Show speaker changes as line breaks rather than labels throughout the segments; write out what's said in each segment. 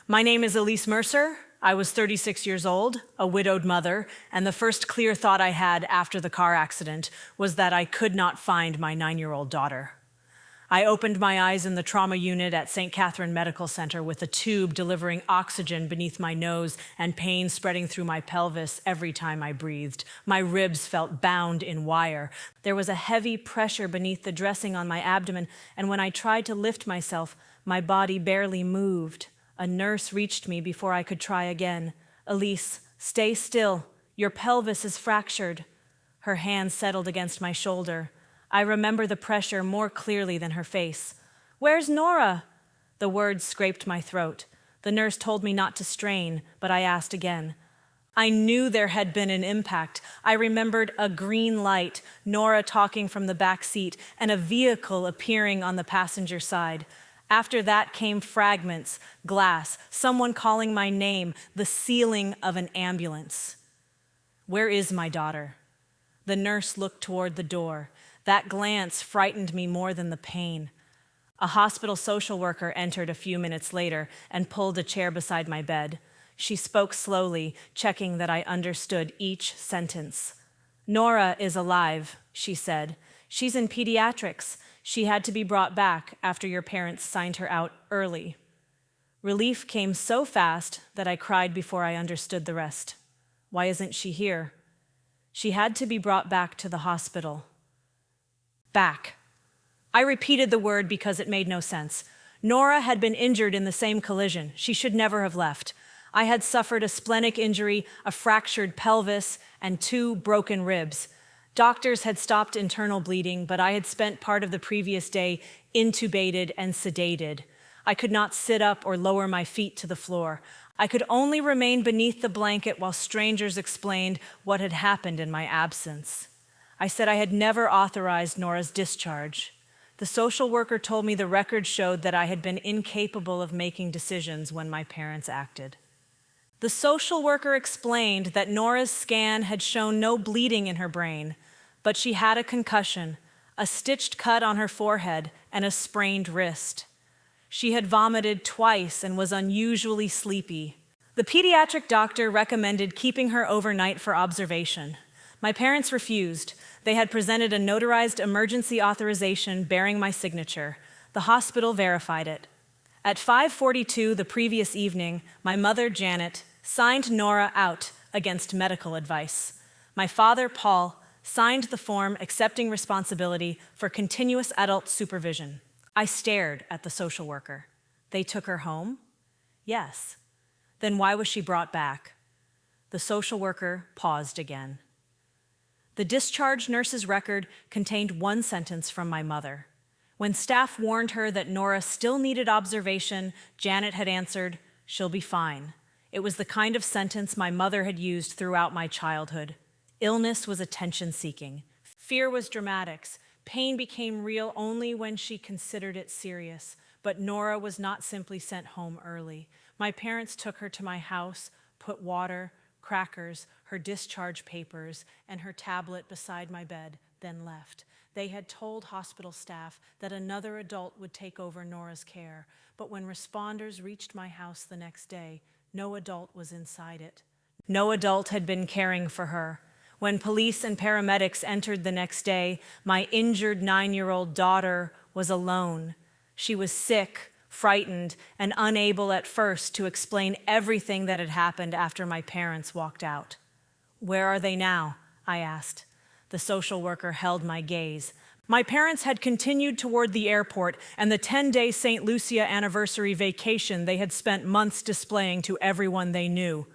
My name is Elise Mercer. I was 36 years old, a widowed mother, and the first clear thought I had after the car accident was that I could not find my 9-year-old daughter. I opened my eyes in the trauma unit at St. Catherine Medical Center with a tube delivering oxygen beneath my nose and pain spreading through my pelvis every time I breathed. My ribs felt bound in wire. There was a heavy pressure beneath the dressing on my abdomen, and when I tried to lift myself, my body barely moved. A nurse reached me before I could try again. "Elise, stay still. Your pelvis is fractured." Her hand settled against my shoulder. I remember the pressure more clearly than her face. "Where's Nora?" The words scraped my throat. The nurse told me not to strain, but I asked again. I knew there had been an impact. I remembered a green light, Nora talking from the back seat, and a vehicle appearing on the passenger side. After that came fragments, glass, someone calling my name, the ceiling of an ambulance. "Where is my daughter?" The nurse looked toward the door. That glance frightened me more than the pain. A hospital social worker entered a few minutes later and pulled a chair beside my bed. She spoke slowly, checking that I understood each sentence. "Nora is alive," she said. "She's in pediatrics. She had to be brought back after your parents signed her out early." Relief came so fast that I cried before I understood the rest. "Why isn't she here?" "She had to be brought back to the hospital." Back. I repeated the word because it made no sense. Nora had been injured in the same collision. She should never have left. I had suffered a splenic injury, a fractured pelvis, and 2 broken ribs. Doctors had stopped internal bleeding, but I had spent part of the previous day intubated and sedated. I could not sit up or lower my feet to the floor. I could only remain beneath the blanket while strangers explained what had happened in my absence. I said I had never authorized Nora's discharge. The social worker told me the record showed that I had been incapable of making decisions when my parents acted. The social worker explained that Nora's scan had shown no bleeding in her brain, but she had a concussion, a stitched cut on her forehead, and a sprained wrist. She had vomited twice and was unusually sleepy. The pediatric doctor recommended keeping her overnight for observation. My parents refused. They had presented a notarized emergency authorization bearing my signature. The hospital verified it. At 5:42 the previous evening, my mother, Janet, signed Nora out against medical advice. My father, Paul, signed the form accepting responsibility for continuous adult supervision. I stared at the social worker. They took her home? Yes. Then why was she brought back? The social worker paused again. The discharge nurse's record contained one sentence from my mother. When staff warned her that Nora still needed observation, Janet had answered, "She'll be fine." It was the kind of sentence my mother had used throughout my childhood. Illness was attention-seeking. Fear was dramatics. Pain became real only when she considered it serious. But Nora was not simply sent home early. My parents took her to my house, put water, crackers, her discharge papers, and her tablet beside my bed, then left. They had told hospital staff that another adult would take over Nora's care, but when responders reached my house the next day, no adult was inside it. No adult had been caring for her. When police and paramedics entered the next day, my injured 9-year-old daughter was alone. She was sick, frightened, and unable at first to explain everything that had happened after my parents walked out. "Where are they now?" I asked. The social worker held my gaze. My parents had continued toward the airport and the 10-day St. Lucia anniversary vacation they had spent months displaying to everyone they knew.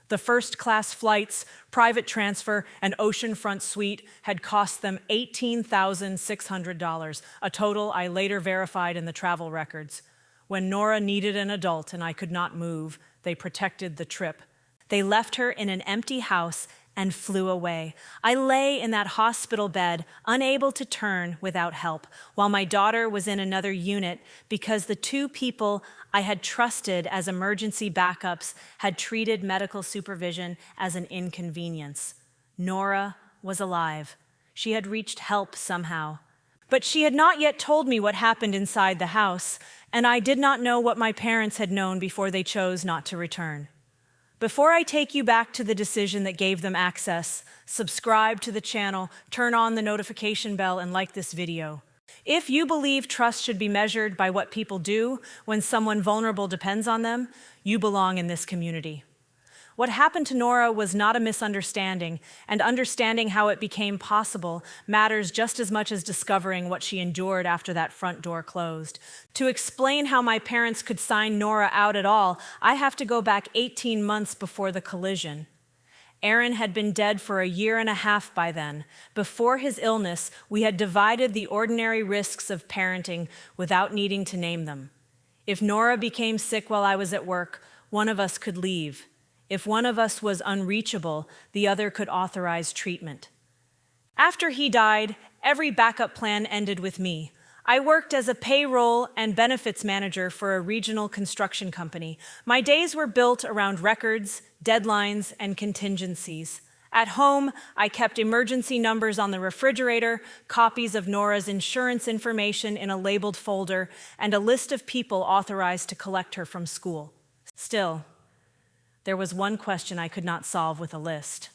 The first-class flights, private transfer, and oceanfront suite had cost them $18,600, a total I later verified in the travel records. When Nora needed an adult and I could not move, they protected the trip. They left her in an empty house and flew away. I lay in that hospital bed, unable to turn without help, while my daughter was in another unit because the 2 people I had trusted as emergency backups had treated medical supervision as an inconvenience. Nora was alive. She had reached help somehow. But she had not yet told me what happened inside the house. and I did not know what my parents had known before they chose not to return. Before I take you back to the decision that gave them access, subscribe to the channel, turn on the notification bell, and like this video. If you believe trust should be measured by what people do when someone vulnerable depends on them, you belong in this community. What happened to Nora was not a misunderstanding, and understanding how it became possible matters just as much as discovering what she endured after that front door closed. To explain how my parents could sign Nora out at all, I have to go back 18 months before the collision. Aaron had been dead for a year and a half by then. Before his illness, we had divided the ordinary risks of parenting without needing to name them. If Nora became sick while I was at work, one of us could leave. If one of us was unreachable, the other could authorize treatment. After he died, every backup plan ended with me. I worked as a payroll and benefits manager for a regional construction company. My days were built around records, deadlines, and contingencies. At home, I kept emergency numbers on the refrigerator, copies of Nora's insurance information in a labeled folder, and a list of people authorized to collect her from school. Still, there was one question I could not solve with a list.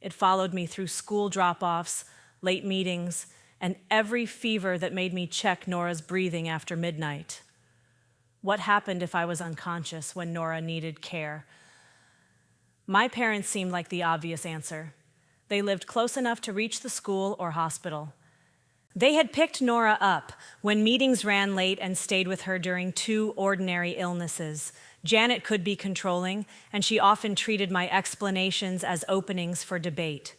It followed me through school drop-offs, late meetings, and every fever that made me check Nora's breathing after midnight. What happened if I was unconscious when Nora needed care? My parents seemed like the obvious answer. They lived close enough to reach the school or hospital. They had picked Nora up when meetings ran late and stayed with her during 2 ordinary illnesses. Janet could be controlling, and she often treated my explanations as openings for debate.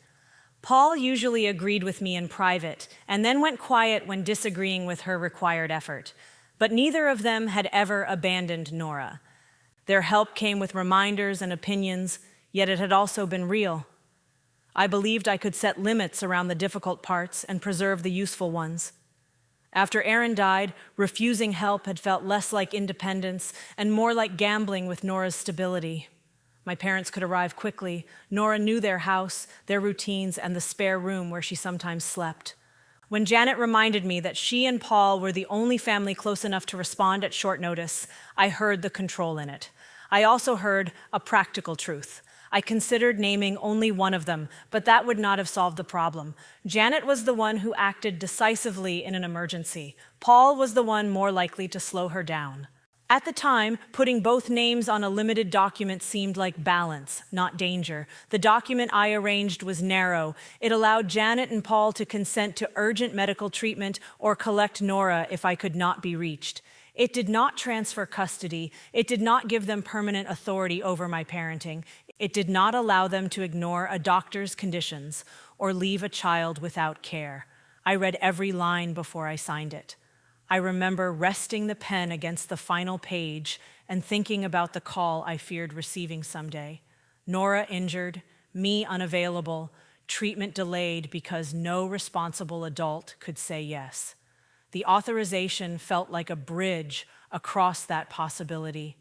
Paul usually agreed with me in private, and then went quiet when disagreeing with her required effort. But neither of them had ever abandoned Nora. Their help came with reminders and opinions, yet it had also been real. I believed I could set limits around the difficult parts and preserve the useful ones. After Aaron died, refusing help had felt less like independence and more like gambling with Nora's stability. My parents could arrive quickly. Nora knew their house, their routines, and the spare room where she sometimes slept. When Janet reminded me that she and Paul were the only family close enough to respond at short notice, I heard the control in it. I also heard a practical truth. I considered naming only one of them, but that would not have solved the problem. Janet was the one who acted decisively in an emergency. Paul was the one more likely to slow her down. At the time, putting both names on a limited document seemed like balance, not danger. The document I arranged was narrow. It allowed Janet and Paul to consent to urgent medical treatment or collect Nora if I could not be reached. It did not transfer custody. It did not give them permanent authority over my parenting. It did not allow them to ignore a doctor's conditions or leave a child without care. I read every line before I signed it. I remember resting the pen against the final page and thinking about the call I feared receiving someday. Nora injured, me unavailable, treatment delayed because no responsible adult could say yes. The authorization felt like a bridge across that possibility.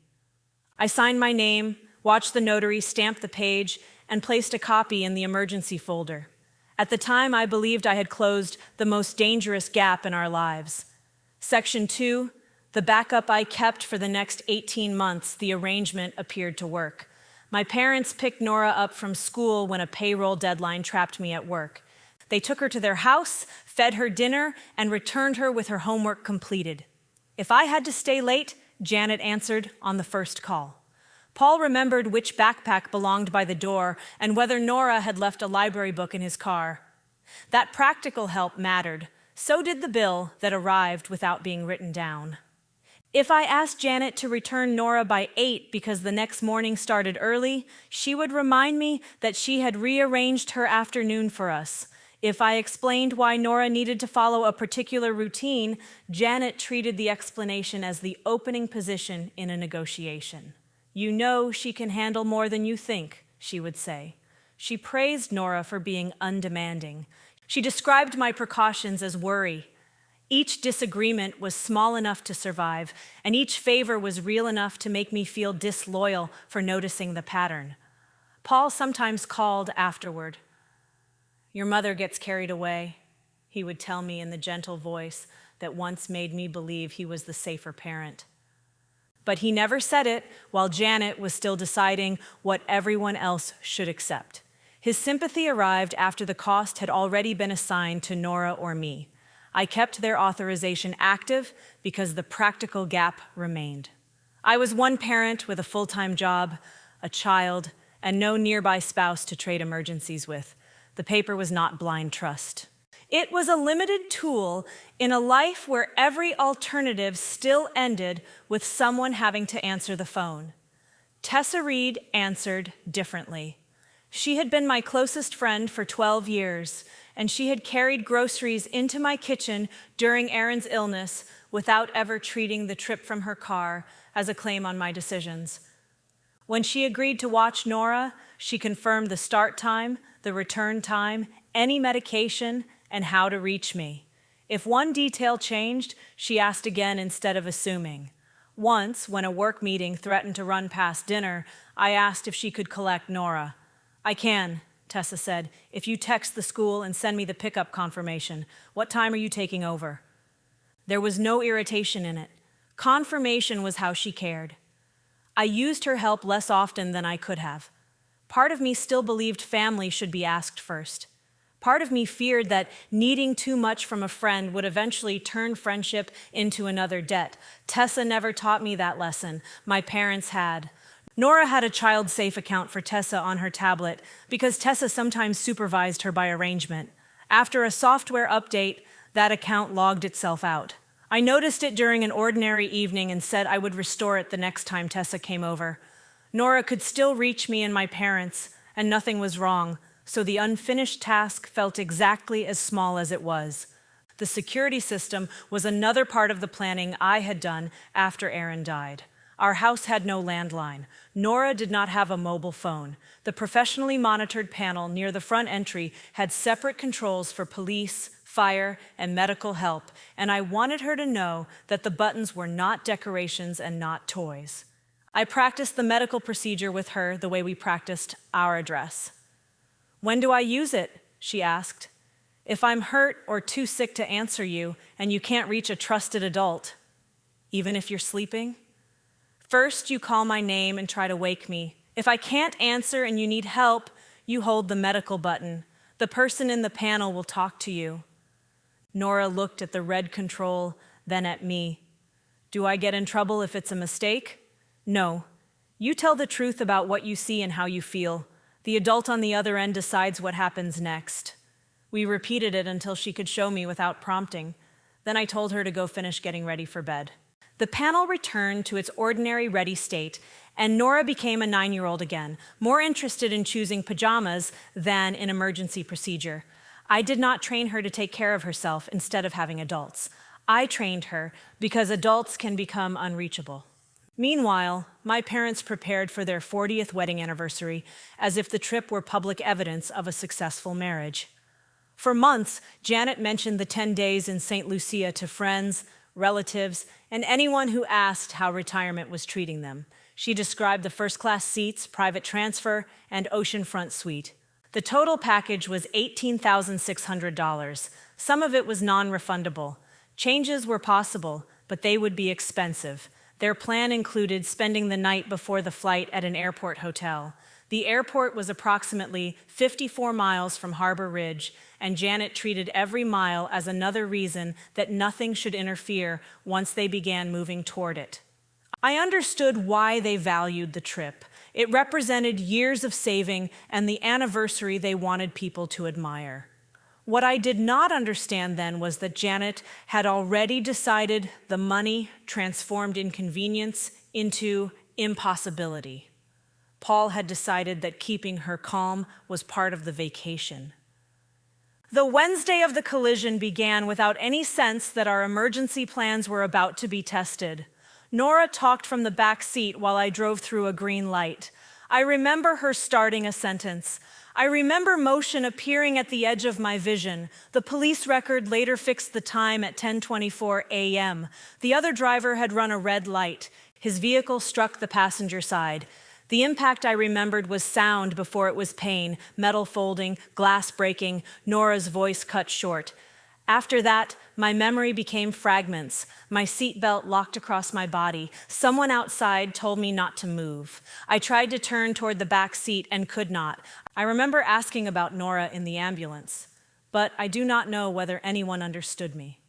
I signed my name, watched the notary stamp the page, and placed a copy in the emergency folder. At the time, I believed I had closed the most dangerous gap in our lives. Section 2, the backup I kept for the next 18 months, the arrangement appeared to work. My parents picked Nora up from school when a payroll deadline trapped me at work. They took her to their house, fed her dinner, and returned her with her homework completed. If I had to stay late, Janet answered on the first call. Paul remembered which backpack belonged by the door and whether Nora had left a library book in his car. That practical help mattered. So did the bill that arrived without being written down. If I asked Janet to return Nora by 8 because the next morning started early, she would remind me that she had rearranged her afternoon for us. If I explained why Nora needed to follow a particular routine, Janet treated the explanation as the opening position in a negotiation. "You know she can handle more than you think," she would say. She praised Nora for being undemanding. She described my precautions as worry. Each disagreement was small enough to survive, and each favor was real enough to make me feel disloyal for noticing the pattern. Paul sometimes called afterward. "Your mother gets carried away," he would tell me in the gentle voice that once made me believe he was the safer parent. But he never said it while Janet was still deciding what everyone else should accept. His sympathy arrived after the cost had already been assigned to Nora or me. I kept their authorization active because the practical gap remained. I was one parent with a full-time job, a child, and no nearby spouse to trade emergencies with. The paper was not blind trust. It was a limited tool in a life where every alternative still ended with someone having to answer the phone. Tessa Reed answered differently. She had been my closest friend for 12 years, and she had carried groceries into my kitchen during Aaron's illness without ever treating the trip from her car as a claim on my decisions. When she agreed to watch Nora, she confirmed the start time, the return time, any medication, and how to reach me. If one detail changed, she asked again instead of assuming. Once, when a work meeting threatened to run past dinner, I asked if she could collect Nora. "I can," Tessa said, "if you text the school and send me the pickup confirmation. What time are you taking over?" There was no irritation in it. Confirmation was how she cared. I used her help less often than I could have. Part of me still believed family should be asked first. Part of me feared that needing too much from a friend would eventually turn friendship into another debt. Tessa never taught me that lesson. My parents had. Nora had a child-safe account for Tessa on her tablet because Tessa sometimes supervised her by arrangement. After a software update, that account logged itself out. I noticed it during an ordinary evening and said I would restore it the next time Tessa came over. Nora could still reach me and my parents, and nothing was wrong, so the unfinished task felt exactly as small as it was. The security system was another part of the planning I had done after Aaron died. Our house had no landline. Nora did not have a mobile phone. The professionally monitored panel near the front entry had separate controls for police, fire, and medical help, and I wanted her to know that the buttons were not decorations and not toys. I practiced the medical procedure with her the way we practiced our address. "When do I use it?" she asked. "If I'm hurt or too sick to answer you and you can't reach a trusted adult, even if you're sleeping? First, you call my name and try to wake me. If I can't answer and you need help, you hold the medical button. The person in the panel will talk to you." Nora looked at the red control, then at me. "Do I get in trouble if it's a mistake?" "No. You tell the truth about what you see and how you feel. The adult on the other end decides what happens next." We repeated it until she could show me without prompting. Then I told her to go finish getting ready for bed. The panel returned to its ordinary ready state, and Nora became a 9-year-old again, more interested in choosing pajamas than in emergency procedure. I did not train her to take care of herself instead of having adults. I trained her because adults can become unreachable. Meanwhile, my parents prepared for their 40th wedding anniversary as if the trip were public evidence of a successful marriage. For months, Janet mentioned the 10 days in St. Lucia to friends, relatives, and anyone who asked how retirement was treating them. She described the first-class seats, private transfer, and oceanfront suite. The total package was $18,600. Some of it was non-refundable. Changes were possible, but they would be expensive. Their plan included spending the night before the flight at an airport hotel. The airport was approximately 54 miles from Harbor Ridge, and Janet treated every mile as another reason that nothing should interfere once they began moving toward it. I understood why they valued the trip. It represented years of saving and the anniversary they wanted people to admire. What I did not understand then was that Janet had already decided the money transformed inconvenience into impossibility. Paul had decided that keeping her calm was part of the vacation. The Wednesday of the collision began without any sense that our emergency plans were about to be tested. Nora talked from the back seat while I drove through a green light. I remember her starting a sentence. I remember motion appearing at the edge of my vision. The police record later fixed the time at 10:24 a.m. The other driver had run a red light. His vehicle struck the passenger side. The impact I remembered was sound before it was pain, metal folding, glass breaking, Nora's voice cut short. After that, my memory became fragments. My seatbelt locked across my body. Someone outside told me not to move. I tried to turn toward the back seat and could not. I remember asking about Nora in the ambulance, but I do not know whether anyone understood me.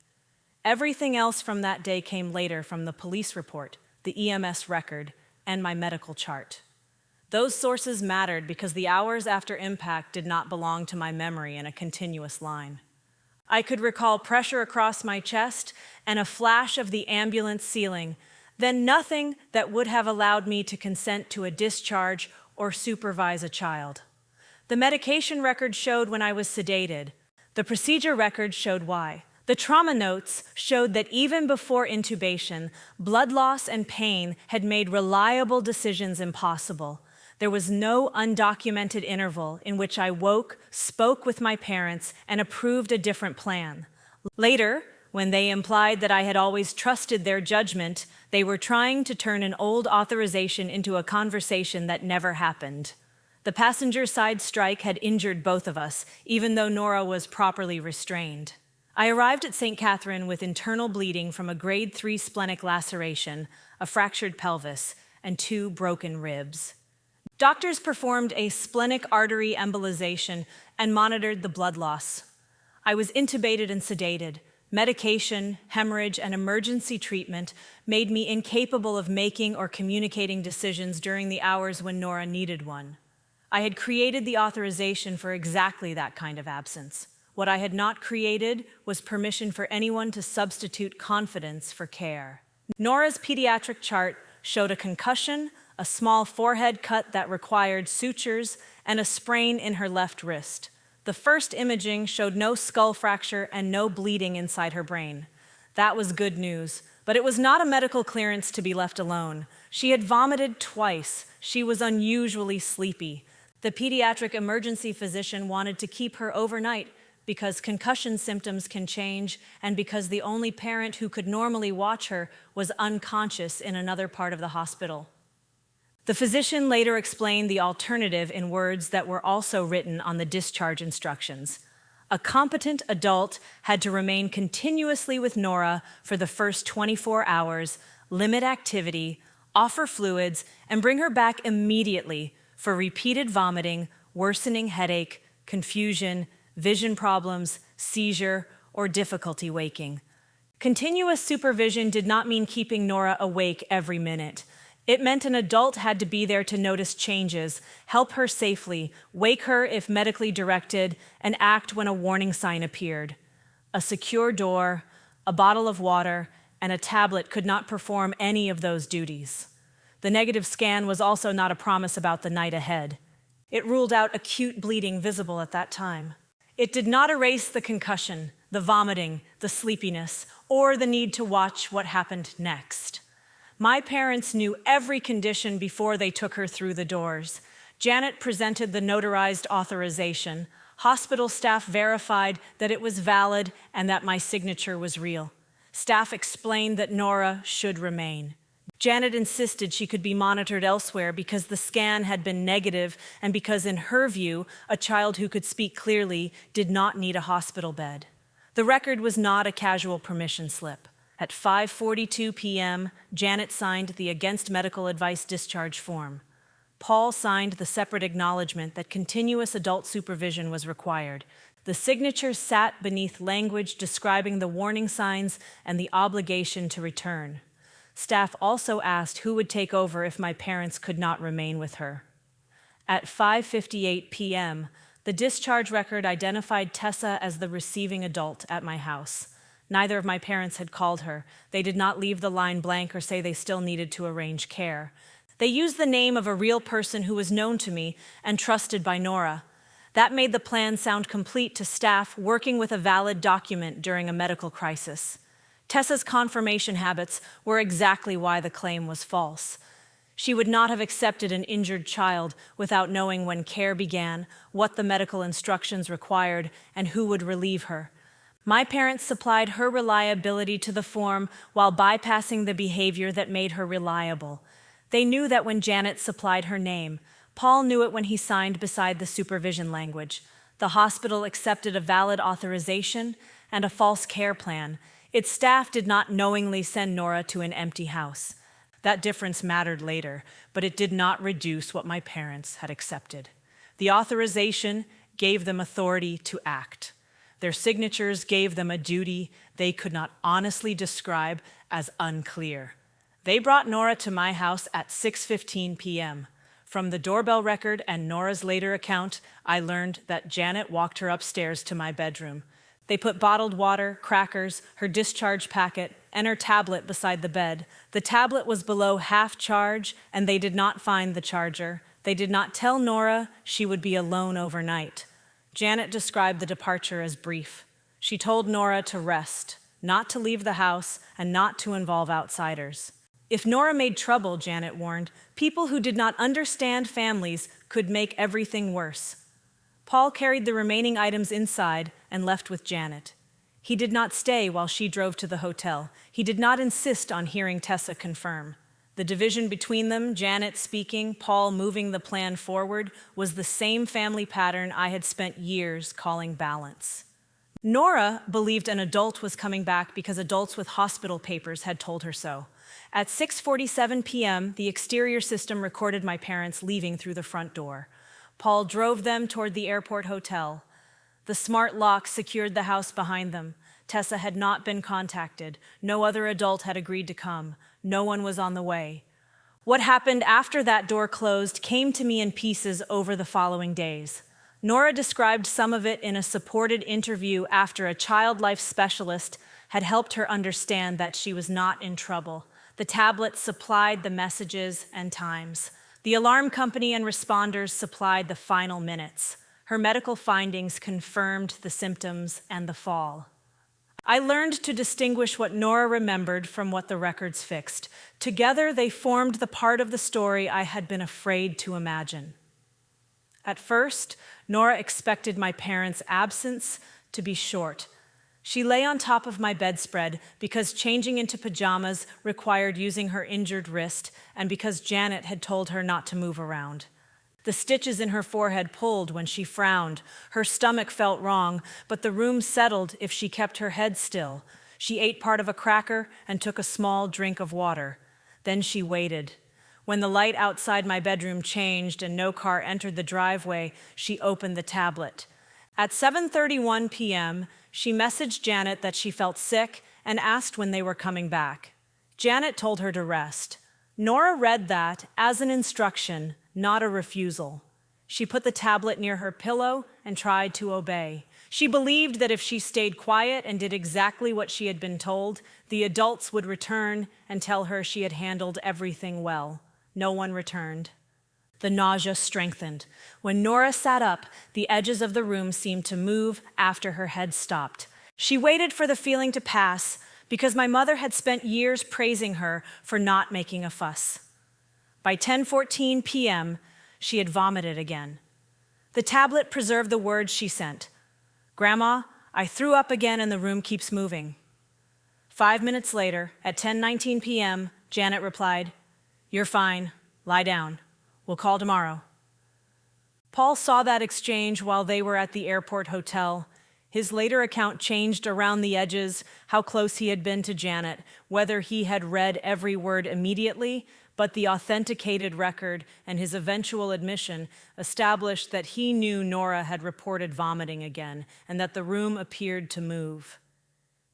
Everything else from that day came later from the police report, the EMS record, and my medical chart. Those sources mattered because the hours after impact did not belong to my memory in a continuous line. I could recall pressure across my chest and a flash of the ambulance ceiling, then nothing that would have allowed me to consent to a discharge or supervise a child. The medication record showed when I was sedated. The procedure record showed why. The trauma notes showed that even before intubation, blood loss and pain had made reliable decisions impossible. There was no undocumented interval in which I woke, spoke with my parents, and approved a different plan. Later, when they implied that I had always trusted their judgment, they were trying to turn an old authorization into a conversation that never happened. The passenger side strike had injured both of us, even though Nora was properly restrained. I arrived at St. Catherine with internal bleeding from a grade 3 splenic laceration, a fractured pelvis, and 2 broken ribs. Doctors performed a splenic artery embolization and monitored the blood loss. I was intubated and sedated. Medication, hemorrhage, and emergency treatment made me incapable of making or communicating decisions during the hours when Nora needed one. I had created the authorization for exactly that kind of absence. What I had not created was permission for anyone to substitute confidence for care. Nora's pediatric chart showed a concussion, a small forehead cut that required sutures, and a sprain in her left wrist. The first imaging showed no skull fracture and no bleeding inside her brain. That was good news, but it was not a medical clearance to be left alone. She had vomited twice. She was unusually sleepy. The pediatric emergency physician wanted to keep her overnight because concussion symptoms can change and because the only parent who could normally watch her was unconscious in another part of the hospital. The physician later explained the alternative in words that were also written on the discharge instructions. A competent adult had to remain continuously with Nora for the first 24 hours, limit activity, offer fluids, and bring her back immediately for repeated vomiting, worsening headache, confusion, vision problems, seizure, or difficulty waking. Continuous supervision did not mean keeping Nora awake every minute. It meant an adult had to be there to notice changes, help her safely, wake her if medically directed, and act when a warning sign appeared. A secure door, a bottle of water, and a tablet could not perform any of those duties. The negative scan was also not a promise about the night ahead. It ruled out acute bleeding visible at that time. It did not erase the concussion, the vomiting, the sleepiness, or the need to watch what happened next. My parents knew every condition before they took her through the doors. Janet presented the notarized authorization. Hospital staff verified that it was valid and that my signature was real. Staff explained that Nora should remain. Janet insisted she could be monitored elsewhere because the scan had been negative and because, in her view, a child who could speak clearly did not need a hospital bed. The record was not a casual permission slip. At 5:42 p.m., Janet signed the Against Medical Advice discharge form. Paul signed the separate acknowledgement that continuous adult supervision was required. The signature sat beneath language describing the warning signs and the obligation to return. Staff also asked who would take over if my parents could not remain with her. At 5:58 p.m., the discharge record identified Tessa as the receiving adult at my house. Neither of my parents had called her. They did not leave the line blank or say they still needed to arrange care. They used the name of a real person who was known to me and trusted by Nora. That made the plan sound complete to staff working with a valid document during a medical crisis. Tessa's confirmation habits were exactly why the claim was false. She would not have accepted an injured child without knowing when care began, what the medical instructions required, and who would relieve her. My parents supplied her reliability to the form while bypassing the behavior that made her reliable. They knew that when Janet supplied her name. Paul knew it when he signed beside the supervision language. The hospital accepted a valid authorization, and a false care plan. Its staff did not knowingly send Nora to an empty house. That difference mattered later, but it did not reduce what my parents had accepted. The authorization gave them authority to act. Their signatures gave them a duty they could not honestly describe as unclear. They brought Nora to my house at 6:15 p.m. From the doorbell record and Nora's later account, I learned that Janet walked her upstairs to my bedroom. They put bottled water, crackers, her discharge packet, and her tablet beside the bed. The tablet was below half charge, and they did not find the charger. They did not tell Nora she would be alone overnight. Janet described the departure as brief. She told Nora to rest, not to leave the house, and not to involve outsiders. If Nora made trouble, Janet warned, people who did not understand families could make everything worse. Paul carried the remaining items inside and left with Janet. He did not stay while she drove to the hotel. He did not insist on hearing Tessa confirm. The division between them, Janet speaking, Paul moving the plan forward, was the same family pattern I had spent years calling balance. Nora believed an adult was coming back because adults with hospital papers had told her so. At 6:47 p.m., the exterior system recorded my parents leaving through the front door. Paul drove them toward the airport hotel. The smart lock secured the house behind them. Tessa had not been contacted. No other adult had agreed to come. No one was on the way. What happened after that door closed came to me in pieces over the following days. Nora described some of it in a supported interview after a child life specialist had helped her understand that she was not in trouble. The tablet supplied the messages and times. The alarm company and responders supplied the final minutes. Her medical findings confirmed the symptoms and the fall. I learned to distinguish what Nora remembered from what the records fixed. Together, they formed the part of the story I had been afraid to imagine. At first, Nora expected my parents' absence to be short. She lay on top of my bedspread because changing into pajamas required using her injured wrist and because Janet had told her not to move around. The stitches in her forehead pulled when she frowned. Her stomach felt wrong, but the room settled if she kept her head still. She ate part of a cracker and took a small drink of water. Then she waited. When the light outside my bedroom changed and no car entered the driveway, she opened the tablet. At 7:31 p.m., she messaged Janet that she felt sick and asked when they were coming back. Janet told her to rest. Nora read that as an instruction, not a refusal. She put the tablet near her pillow and tried to obey. She believed that if she stayed quiet and did exactly what she had been told, the adults would return and tell her she had handled everything well. No one returned. The nausea strengthened. When Nora sat up, the edges of the room seemed to move after her head stopped. She waited for the feeling to pass because my mother had spent years praising her for not making a fuss. By 10:14 p.m., she had vomited again. The tablet preserved the words she sent. "Grandma, I threw up again and the room keeps moving." 5 minutes later, at 10:19 p.m., Janet replied, "You're fine. Lie down. We'll call tomorrow." Paul saw that exchange while they were at the airport hotel. His later account changed around the edges, how close he had been to Janet, whether he had read every word immediately, but the authenticated record and his eventual admission established that he knew Nora had reported vomiting again and that the room appeared to move.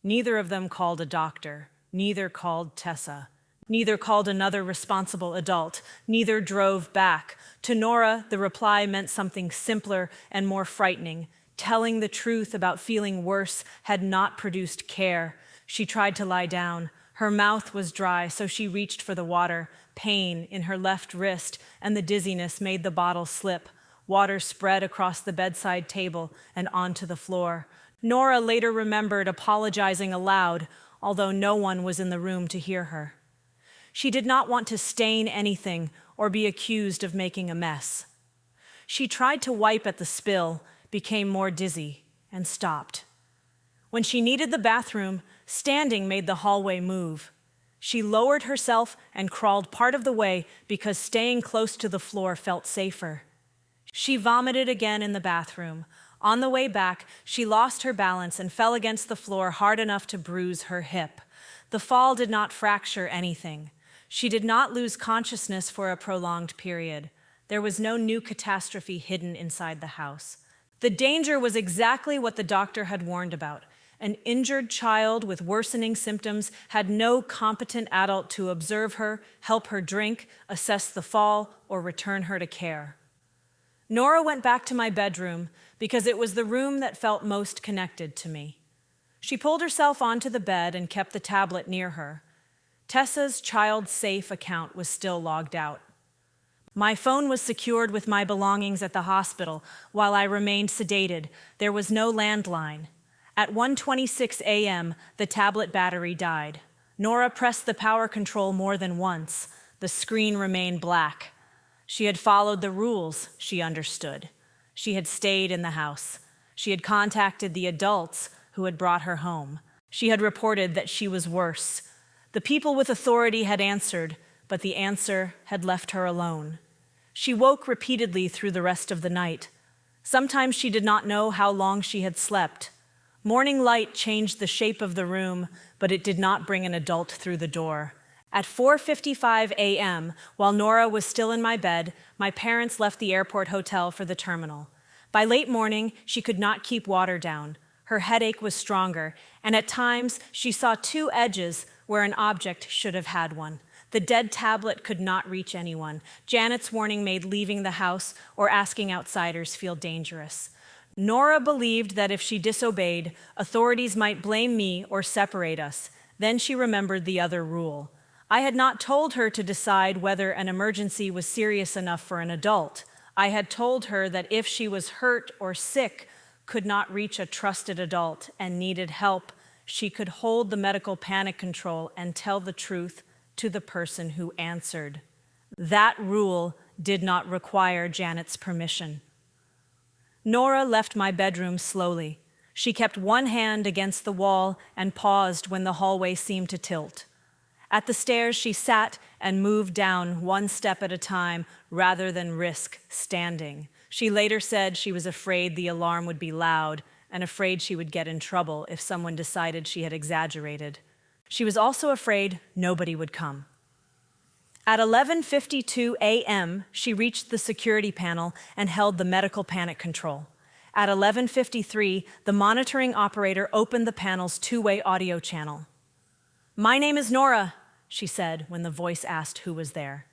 Neither of them called a doctor. Neither called Tessa. Neither called another responsible adult. Neither drove back. To Nora, the reply meant something simpler and more frightening. Telling the truth about feeling worse had not produced care. She tried to lie down. Her mouth was dry, so she reached for the water. Pain in her left wrist and the dizziness made the bottle slip. Water spread across the bedside table and onto the floor. Nora later remembered apologizing aloud, although no one was in the room to hear her. She did not want to stain anything or be accused of making a mess. She tried to wipe at the spill, became more dizzy, and stopped. When she needed the bathroom, standing made the hallway move. She lowered herself and crawled part of the way because staying close to the floor felt safer. She vomited again in the bathroom. On the way back, she lost her balance and fell against the floor hard enough to bruise her hip. The fall did not fracture anything. She did not lose consciousness for a prolonged period. There was no new catastrophe hidden inside the house. The danger was exactly what the doctor had warned about. An injured child with worsening symptoms had no competent adult to observe her, help her drink, assess the fall, or return her to care. Nora went back to my bedroom because it was the room that felt most connected to me. She pulled herself onto the bed and kept the tablet near her. Tessa's Child Safe account was still logged out. My phone was secured with my belongings at the hospital while I remained sedated. There was no landline. At 1:26 a.m., the tablet battery died. Nora pressed the power control more than once. The screen remained black. She had followed the rules, she understood. She had stayed in the house. She had contacted the adults who had brought her home. She had reported that she was worse. The people with authority had answered, but the answer had left her alone. She woke repeatedly through the rest of the night. Sometimes she did not know how long she had slept. Morning light changed the shape of the room, but it did not bring an adult through the door. At 4:55 a.m., while Nora was still in my bed, my parents left the airport hotel for the terminal. By late morning, she could not keep water down. Her headache was stronger, and at times she saw two edges where an object should have had one. The dead tablet could not reach anyone. Janet's warning made leaving the house or asking outsiders feel dangerous. Nora believed that if she disobeyed, authorities might blame me or separate us. Then she remembered the other rule. I had not told her to decide whether an emergency was serious enough for an adult. I had told her that if she was hurt or sick, could not reach a trusted adult, and needed help, she could hold the medical panic control and tell the truth to the person who answered. That rule did not require Janet's permission. Nora left my bedroom slowly. She kept one hand against the wall and paused when the hallway seemed to tilt. At the stairs, she sat and moved down one step at a time rather than risk standing. She later said she was afraid the alarm would be loud and afraid she would get in trouble if someone decided she had exaggerated. She was also afraid nobody would come. At 11:52 a.m., she reached the security panel and held the medical panic control. At 11:53, the monitoring operator opened the panel's two-way audio channel. "My name is Nora," she said when the voice asked who was there.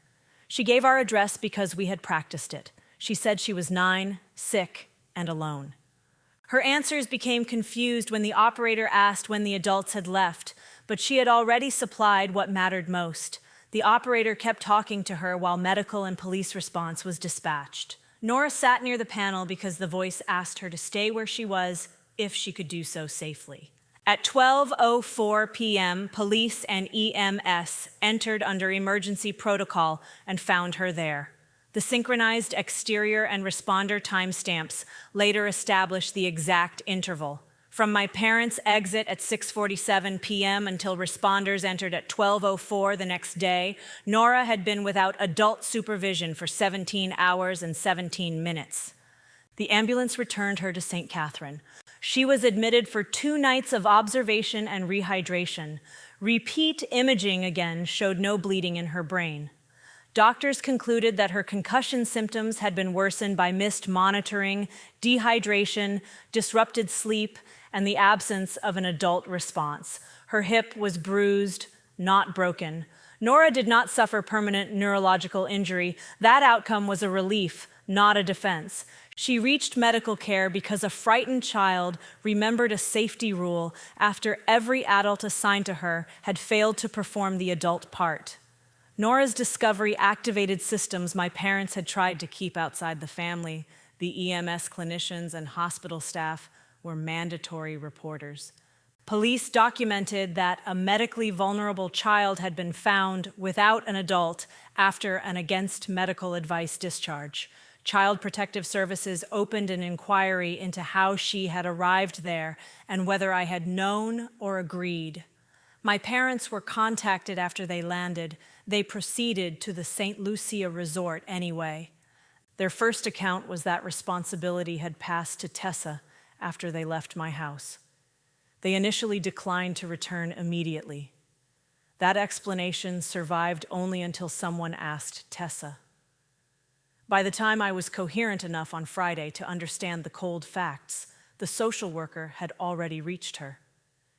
She gave our address because we had practiced it. She said she was 9, sick, and alone. Her answers became confused when the operator asked when the adults had left, but she had already supplied what mattered most. The operator kept talking to her while medical and police response was dispatched. Nora sat near the panel because the voice asked her to stay where she was if she could do so safely. At 12:04 p.m., police and EMS entered under emergency protocol and found her there. The synchronized exterior and responder timestamps later established the exact interval. From my parents' exit at 6:47 p.m. until responders entered at 12:04 the next day, Nora had been without adult supervision for 17 hours and 17 minutes. The ambulance returned her to St. Catherine. She was admitted for 2 nights of observation and rehydration. Repeat imaging again showed no bleeding in her brain. Doctors concluded that her concussion symptoms had been worsened by missed monitoring, dehydration, disrupted sleep, and the absence of an adult response. Her hip was bruised, not broken. Nora did not suffer permanent neurological injury. That outcome was a relief, not a defense. She reached medical care because a frightened child remembered a safety rule after every adult assigned to her had failed to perform the adult part. Nora's discovery activated systems my parents had tried to keep outside the family. The EMS clinicians and hospital staff were mandatory reporters. Police documented that a medically vulnerable child had been found without an adult after an against medical advice discharge. Child Protective Services opened an inquiry into how she had arrived there and whether I had known or agreed. My parents were contacted after they landed. They proceeded to the St. Lucia resort anyway. Their first account was that responsibility had passed to Tessa after they left my house. They initially declined to return immediately. That explanation survived only until someone asked Tessa. By the time I was coherent enough on Friday to understand the cold facts, the social worker had already reached her.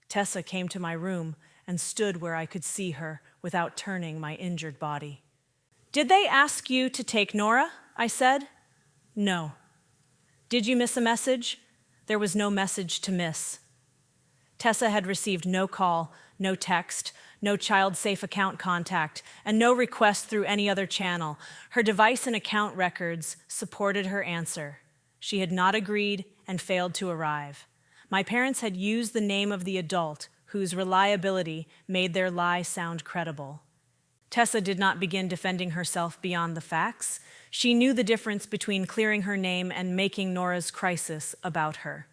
Tessa came to my room and stood where I could see her without turning my injured body. "Did they ask you to take Nora?" I said. "No." "Did you miss a message?" There was no message to miss. Tessa had received no call, no text, no child-safe account contact, and no request through any other channel. Her device and account records supported her answer. She had not agreed and failed to arrive. My parents had used the name of the adult whose reliability made their lie sound credible. Tessa did not begin defending herself beyond the facts. She knew the difference between clearing her name and making Nora's crisis about her.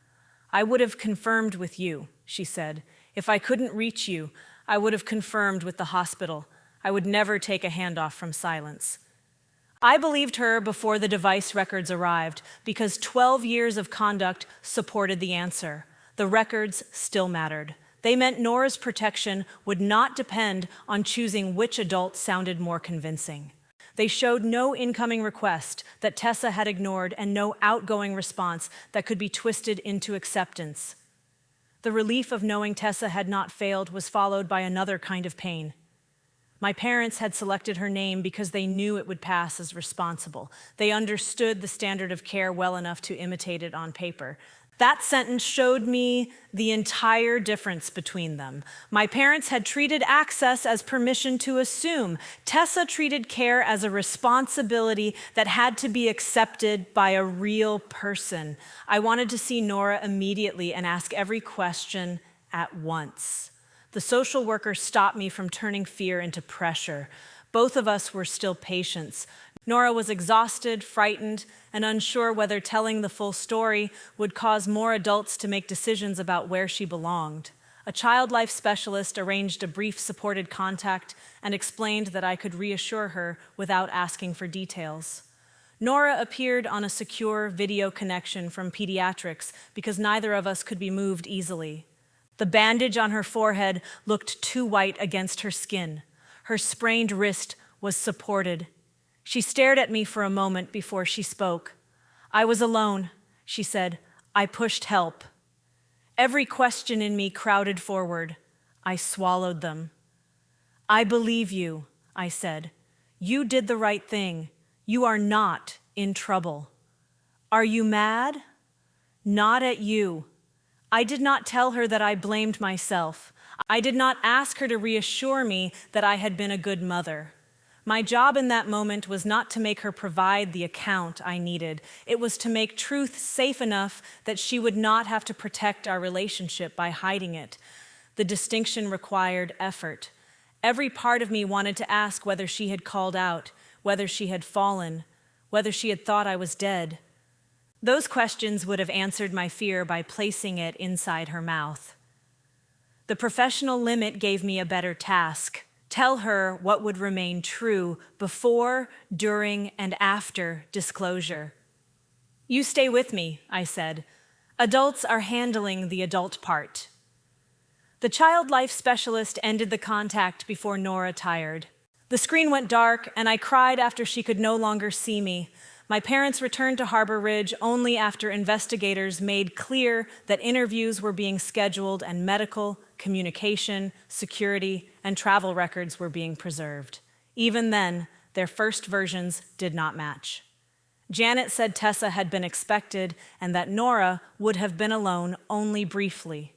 "I would have confirmed with you," she said. "If I couldn't reach you, I would have confirmed with the hospital. I would never take a handoff from silence." I believed her before the device records arrived because 12 years of conduct supported the answer. The records still mattered. They meant Nora's protection would not depend on choosing which adult sounded more convincing. They showed no incoming request that Tessa had ignored and no outgoing response that could be twisted into acceptance. The relief of knowing Tessa had not failed was followed by another kind of pain. My parents had selected her name because they knew it would pass as responsible. They understood the standard of care well enough to imitate it on paper. That sentence showed me the entire difference between them. My parents had treated access as permission to assume. Tessa treated care as a responsibility that had to be accepted by a real person. I wanted to see Nora immediately and ask every question at once. The social worker stopped me from turning fear into pressure. Both of us were still patients. Nora was exhausted, frightened, and unsure whether telling the full story would cause more adults to make decisions about where she belonged. A child life specialist arranged a brief supported contact and explained that I could reassure her without asking for details. Nora appeared on a secure video connection from pediatrics because neither of us could be moved easily. The bandage on her forehead looked too white against her skin. Her sprained wrist was supported. She stared at me for a moment before she spoke. "I was alone," she said. "I pushed help." Every question in me crowded forward. I swallowed them. "I believe you," I said. "You did the right thing. You are not in trouble." "Are you mad?" "Not at you." I did not tell her that I blamed myself. I did not ask her to reassure me that I had been a good mother. My job in that moment was not to make her provide the account I needed. It was to make truth safe enough that she would not have to protect our relationship by hiding it. The distinction required effort. Every part of me wanted to ask whether she had called out, whether she had fallen, whether she had thought I was dead. Those questions would have answered my fear by placing it inside her mouth. The professional limit gave me a better task. Tell her what would remain true before, during, and after disclosure. "You stay with me," I said. "Adults are handling the adult part." The child life specialist ended the contact before Nora tired. The screen went dark, and I cried after she could no longer see me. My parents returned to Harbor Ridge only after investigators made clear that interviews were being scheduled and medical, communication, security, and travel records were being preserved. Even then, their first versions did not match. Janet said Tessa had been expected and that Nora would have been alone only briefly.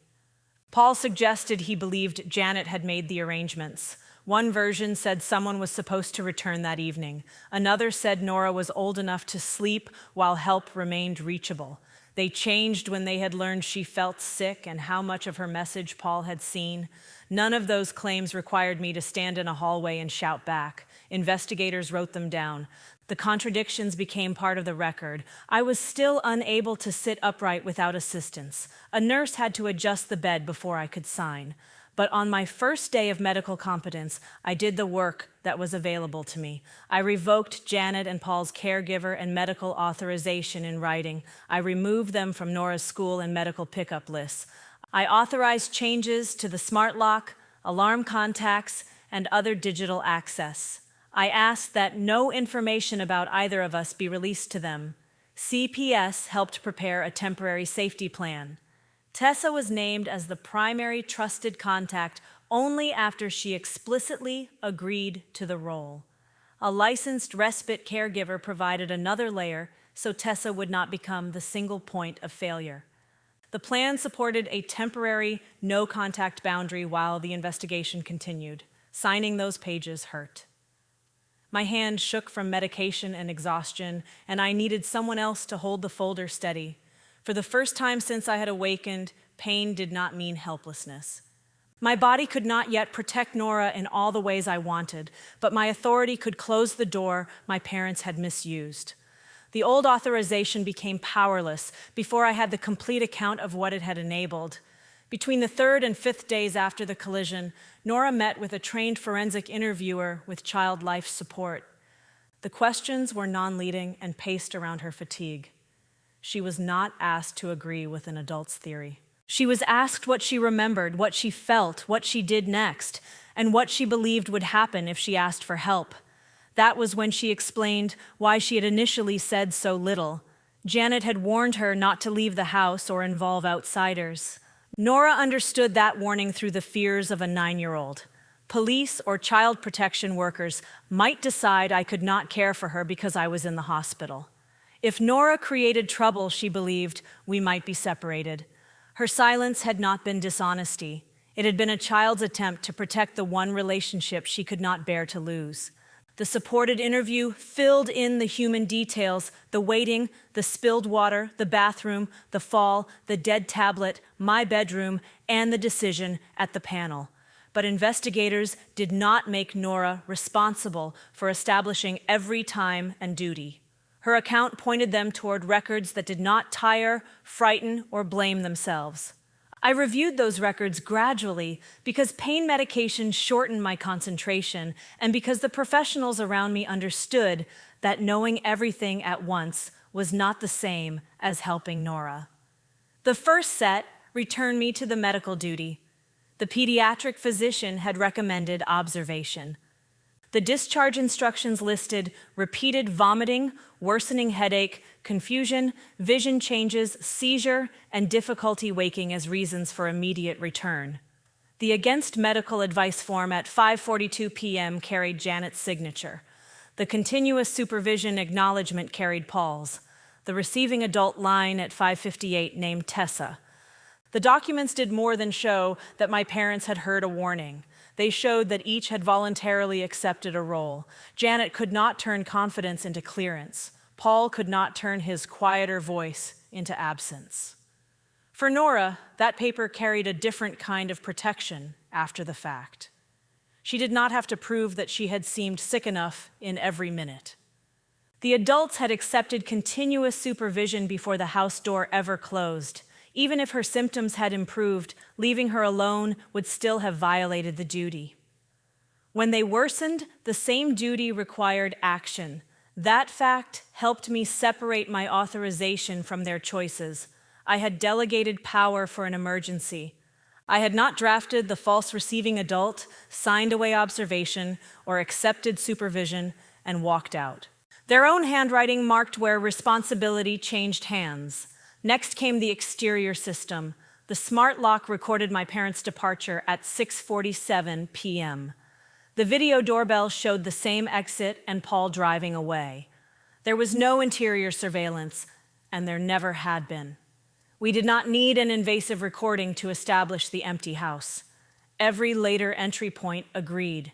Paul suggested he believed Janet had made the arrangements. One version said someone was supposed to return that evening. Another said Nora was old enough to sleep while help remained reachable. They changed when they had learned she felt sick and how much of her message Paul had seen. None of those claims required me to stand in a hallway and shout back. Investigators wrote them down. The contradictions became part of the record. I was still unable to sit upright without assistance. A nurse had to adjust the bed before I could sign. But on my first day of medical competence, I did the work that was available to me. I revoked Janet and Paul's caregiver and medical authorization in writing. I removed them from Nora's school and medical pickup lists. I authorized changes to the smart lock, alarm contacts, and other digital access. I asked that no information about either of us be released to them. CPS helped prepare a temporary safety plan. Tessa was named as the primary trusted contact only after she explicitly agreed to the role. A licensed respite caregiver provided another layer so Tessa would not become the single point of failure. The plan supported a temporary no-contact boundary while the investigation continued. Signing those pages hurt. My hand shook from medication and exhaustion, and I needed someone else to hold the folder steady. For the first time since I had awakened, pain did not mean helplessness. My body could not yet protect Nora in all the ways I wanted, but my authority could close the door my parents had misused. The old authorization became powerless before I had the complete account of what it had enabled. Between the third and fifth days after the collision, Nora met with a trained forensic interviewer with child life support. The questions were non-leading and paced around her fatigue. She was not asked to agree with an adult's theory. She was asked what she remembered, what she felt, what she did next, and what she believed would happen if she asked for help. That was when she explained why she had initially said so little. Janet had warned her not to leave the house or involve outsiders. Nora understood that warning through the fears of a 9-year-old. Police or child protection workers might decide I could not care for her because I was in the hospital. If Nora created trouble, she believed, we might be separated. Her silence had not been dishonesty. It had been a child's attempt to protect the one relationship she could not bear to lose. The supported interview filled in the human details, the waiting, the spilled water, the bathroom, the fall, the dead tablet, my bedroom, and the decision at the panel. But investigators did not make Nora responsible for establishing every time and duty. Her account pointed them toward records that did not tire, frighten, or blame themselves. I reviewed those records gradually because pain medication shortened my concentration and because the professionals around me understood that knowing everything at once was not the same as helping Nora. The first set returned me to the medical duty. The pediatric physician had recommended observation. The discharge instructions listed repeated vomiting, worsening headache, confusion, vision changes, seizure, and difficulty waking as reasons for immediate return. The against medical advice form at 5:42 p.m. carried Janet's signature. The continuous supervision acknowledgement carried Paul's. The receiving adult line at 5:58 named Tessa. The documents did more than show that my parents had heard a warning. They showed that each had voluntarily accepted a role. Janet could not turn confidence into clearance. Paul could not turn his quieter voice into absence. For Nora, that paper carried a different kind of protection after the fact. She did not have to prove that she had seemed sick enough in every minute. The adults had accepted continuous supervision before the house door ever closed. Even if her symptoms had improved, leaving her alone would still have violated the duty. When they worsened, the same duty required action. That fact helped me separate my authorization from their choices. I had delegated power for an emergency. I had not drafted the false receiving adult, signed away observation, or accepted supervision and walked out. Their own handwriting marked where responsibility changed hands. Next came the exterior system. The smart lock recorded my parents' departure at 6:47 p.m. The video doorbell showed the same exit and Paul driving away. There was no interior surveillance, and there never had been. We did not need an invasive recording to establish the empty house. Every later entry point agreed.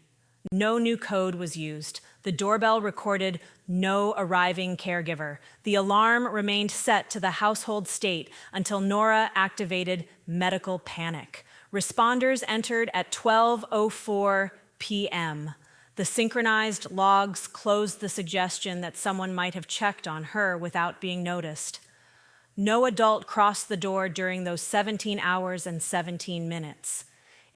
No new code was used. The doorbell recorded no arriving caregiver. The alarm remained set to the household state until Nora activated medical panic. Responders entered at 12:04 p.m. The synchronized logs closed the suggestion that someone might have checked on her without being noticed. No adult crossed the door during those 17 hours and 17 minutes.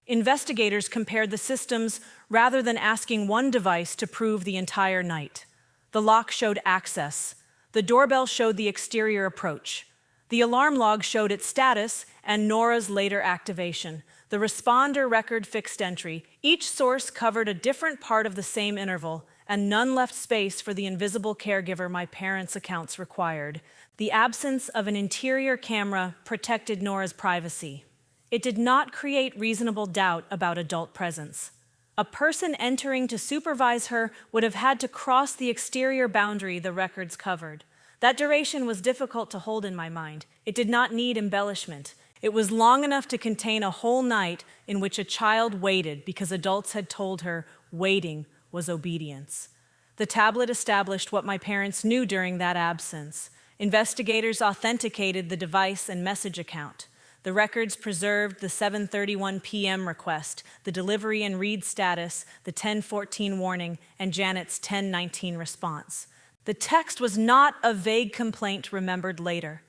Investigators compared the systems rather than asking one device to prove the entire night. The lock showed access. The doorbell showed the exterior approach. The alarm log showed its status and Nora's later activation. The responder record fixed entry. Each source covered a different part of the same interval, and none left space for the invisible caregiver my parents' accounts required. The absence of an interior camera protected Nora's privacy. It did not create reasonable doubt about adult presence. A person entering to supervise her would have had to cross the exterior boundary the records covered. That duration was difficult to hold in my mind. It did not need embellishment. It was long enough to contain a whole night in which a child waited because adults had told her waiting was obedience. The tablet established what my parents knew during that absence. Investigators authenticated the device and message account. The records preserved the 7:31 p.m. request, the delivery and read status, the 10:14 warning, and Janet's 10:19 response. The text was not a vague complaint remembered later.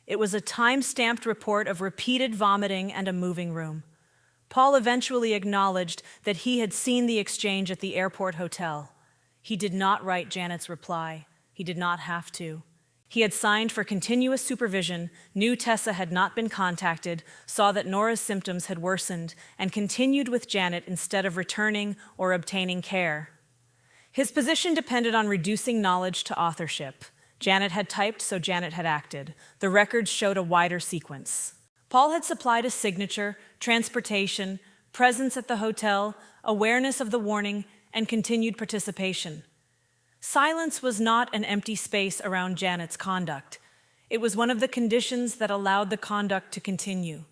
It was a time-stamped report of repeated vomiting and a moving room. Paul eventually acknowledged that he had seen the exchange at the airport hotel. He did not write Janet's reply. He did not have to. He had signed for continuous supervision, knew Tessa had not been contacted, saw that Nora's symptoms had worsened, and continued with Janet instead of returning or obtaining care. His position depended on reducing knowledge to authorship. Janet had typed, so Janet had acted. The records showed a wider sequence. Paul had supplied a signature, transportation, presence at the hotel, awareness of the warning, and continued participation. Silence was not an empty space around Janet's conduct. It was one of the conditions that allowed the conduct to continue.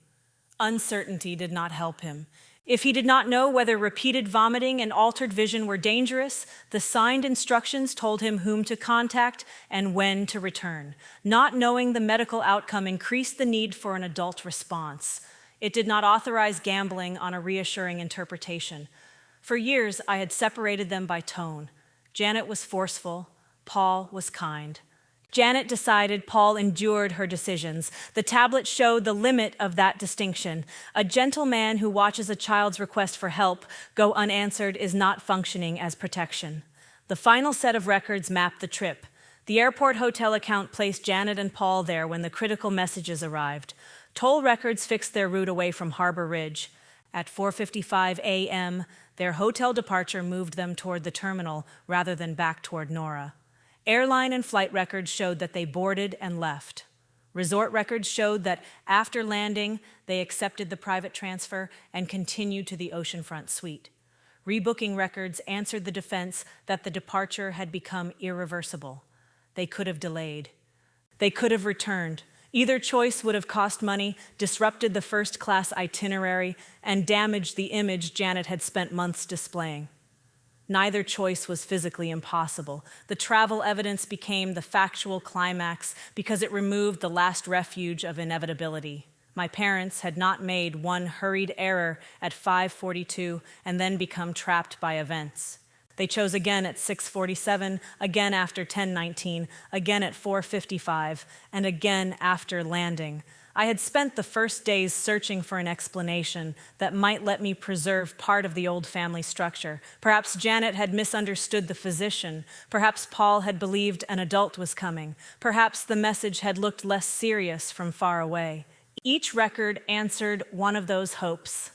Uncertainty did not help him. If he did not know whether repeated vomiting and altered vision were dangerous, the signed instructions told him whom to contact and when to return. Not knowing the medical outcome increased the need for an adult response. It did not authorize gambling on a reassuring interpretation. For years, I had separated them by tone. Janet was forceful, Paul was kind. Janet decided, Paul endured her decisions. The tablet showed the limit of that distinction. A gentle man who watches a child's request for help go unanswered is not functioning as protection. The final set of records mapped the trip. The airport hotel account placed Janet and Paul there when the critical messages arrived. Toll records fixed their route away from Harbor Ridge. At 4:55 a.m., their hotel departure moved them toward the terminal rather than back toward Nora. Airline and flight records showed that they boarded and left. Resort records showed that after landing, they accepted the private transfer and continued to the oceanfront suite. Rebooking records answered the defense that the departure had become irreversible. They could have delayed. They could have returned. Either choice would have cost money, disrupted the first-class itinerary, and damaged the image Janet had spent months displaying. Neither choice was physically impossible. The travel evidence became the factual climax because it removed the last refuge of inevitability. My parents had not made one hurried error at 5:42 and then become trapped by events. They chose again at 6:47, again after 10:19, again at 4:55, and again after landing. I had spent the first days searching for an explanation that might let me preserve part of the old family structure. Perhaps Janet had misunderstood the physician. Perhaps Paul had believed an adult was coming. Perhaps the message had looked less serious from far away. Each record answered one of those hopes.